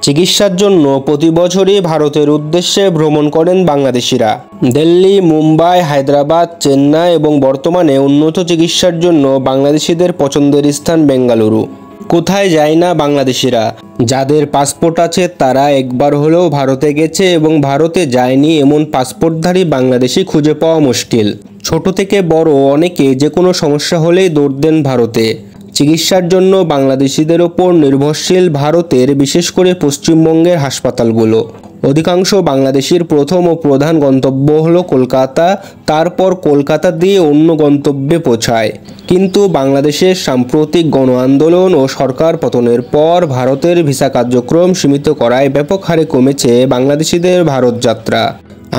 চিকিৎসার জন্য প্রতি বছরই ভারতের উদ্দেশ্যে ভ্রমণ করেন বাংলাদেশিরা। দিল্লি, মুম্বাই, হায়দ্রাবাদ, চেন্নাই এবং বর্তমানে উন্নত চিকিৎসার জন্য বাংলাদেশিদের পছন্দের স্থান বেঙ্গালুরু। কোথায় যায় না বাংলাদেশিরা? যাদের পাসপোর্ট আছে তারা একবার হলেও ভারতে গেছে এবং ভারতে যায়নি এমন পাসপোর্টধারী বাংলাদেশি খুঁজে পাওয়া মুশকিল। ছোট থেকে বড় অনেকে যে কোনো সমস্যা হলেই দৌড় দেন ভারতে। চিকিৎসার জন্য বাংলাদেশিদের ওপর নির্ভরশীল ভারতের, বিশেষ করে পশ্চিমবঙ্গের হাসপাতালগুলো। অধিকাংশ বাংলাদেশির প্রথম ও প্রধান গন্তব্য হলো কলকাতা, তারপর কলকাতা দিয়ে অন্য গন্তব্যে পৌঁছায়। কিন্তু বাংলাদেশের সাম্প্রতিক গণ আন্দোলন ও সরকার পতনের পর ভারতের ভিসা কার্যক্রম সীমিত করায় ব্যাপক হারে কমেছে বাংলাদেশিদের ভারত যাত্রা।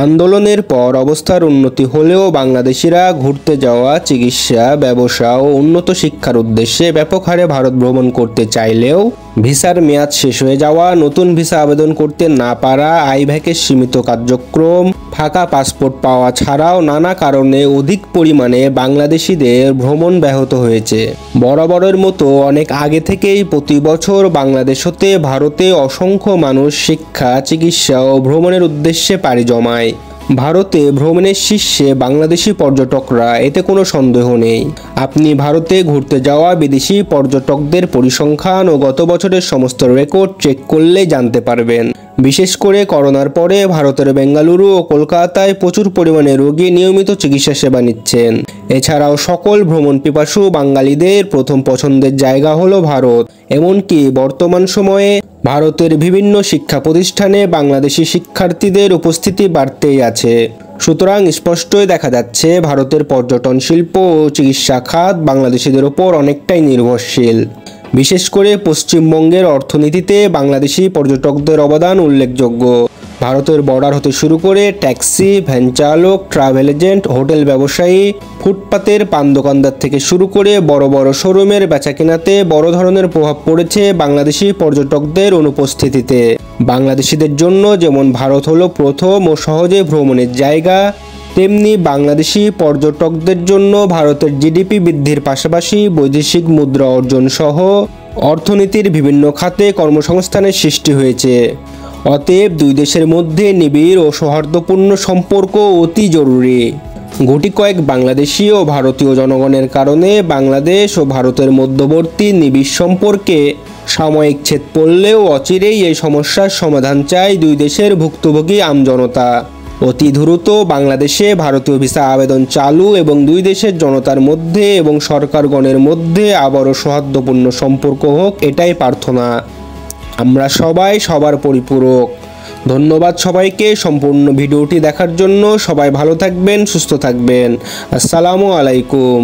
আন্দোলনের পর অবস্থার উন্নতি হলেও বাংলাদেশিরা ঘুরতে যাওয়া, চিকিৎসা, ব্যবসা ও উন্নত শিক্ষার উদ্দেশ্যে ব্যাপক হারে ভারত ভ্রমণ করতে চাইলেও ভিসার মেয়াদ শেষ হয়ে যাওয়া, নতুন ভিসা আবেদন করতে না পারা, আইভ্যাকের সীমিত কার্যক্রম, ফাঁকা পাসপোর্ট পাওয়া ছাড়াও নানা কারণে অধিক পরিমাণে বাংলাদেশিদের ভ্রমণ ব্যাহত হয়েছে। বরাবরের মতো অনেক আগে থেকেই প্রতি বছর বাংলাদেশ হতে ভারতে অসংখ্য মানুষ শিক্ষা, চিকিৎসা ও ভ্রমণের উদ্দেশ্যে পাড়ি জমায়। ভারতে ভ্রমণের শীর্ষে বাংলাদেশি পর্যটকরা, এতে কোনো সন্দেহ নেই। আপনি ভারতে ঘুরতে যাওয়া বিদেশি পর্যটকদের পরিসংখ্যান ও গত বছরের সমস্ত রেকর্ড চেক করলে জানতে পারবেন। বিশেষ করে করোনার পরে ভারতের বেঙ্গালুরু ও কলকাতায় প্রচুর পরিমাণে রোগী নিয়মিত চিকিৎসা সেবা নিচ্ছেন। এছাড়াও সকল ভ্রমণ পিপাসু বাঙালিদের প্রথম পছন্দের জায়গা হলো ভারত। এমনকি বর্তমান সময়ে ভারতের বিভিন্ন শিক্ষা প্রতিষ্ঠানে বাংলাদেশি শিক্ষার্থীদের উপস্থিতি বাড়তেই আছে। সুতরাং স্পষ্টই দেখা যাচ্ছে ভারতের পর্যটন শিল্প ও চিকিৎসা খাত বাংলাদেশিদের ওপর অনেকটাই নির্ভরশীল। বিশেষ করে পশ্চিমবঙ্গের অর্থনীতিতে বাংলাদেশি পর্যটকদের অবদান উল্লেখযোগ্য। ভারতের বর্ডার হতে শুরু করে ট্যাক্সি, ভ্যান চালক, ট্রাভেল এজেন্ট, হোটেল ব্যবসায়ী, ফুটপাতের পান দোকানদার থেকে শুরু করে বড় বড় শোরুমের বেচাকেনাতে বড় ধরনের প্রভাব পড়েছে বাংলাদেশি পর্যটকদের অনুপস্থিতিতে। বাংলাদেশিদের জন্য যেমন ভারত হলো প্রথম ও সহজে ভ্রমণের জায়গা, তেমনি বাংলাদেশি পর্যটকদের জন্য ভারতের জিডিপি বৃদ্ধির পাশাপাশি বৈদেশিক মুদ্রা অর্জন সহ অর্থনীতির বিভিন্ন খাতে কর্মসংস্থানের সৃষ্টি হয়েছে। অতএব দুই দেশের মধ্যে নিবিড় ও সৌহার্দ্যপূর্ণ সম্পর্ক অতি জরুরি। গুটি কয়েক বাংলাদেশি ও ভারতীয় জনগণের কারণে বাংলাদেশ ও ভারতের মধ্যবর্তী নিবিড় সম্পর্কে সাময়িক ছেদ পড়লেও অচিরেই এই সমস্যার সমাধান চায় দুই দেশের ভুক্তভোগী আমজনতা। অতি দ্রুত বাংলাদেশে ভারতীয় ভিসা আবেদন চালু এবং দুই দেশের জনতার মধ্যে এবং সরকারগণের মধ্যে আবারও সৌহার্দ্যপূর্ণ সম্পর্ক হোক, এটাই প্রার্থনা। আমরা সবাই সবার পরিপূরক। ধন্যবাদ সবাইকে সম্পূর্ণ ভিডিওটি দেখার জন্য। সবাই ভালো থাকবেন, সুস্থ থাকবেন। আসসালামু আলাইকুম।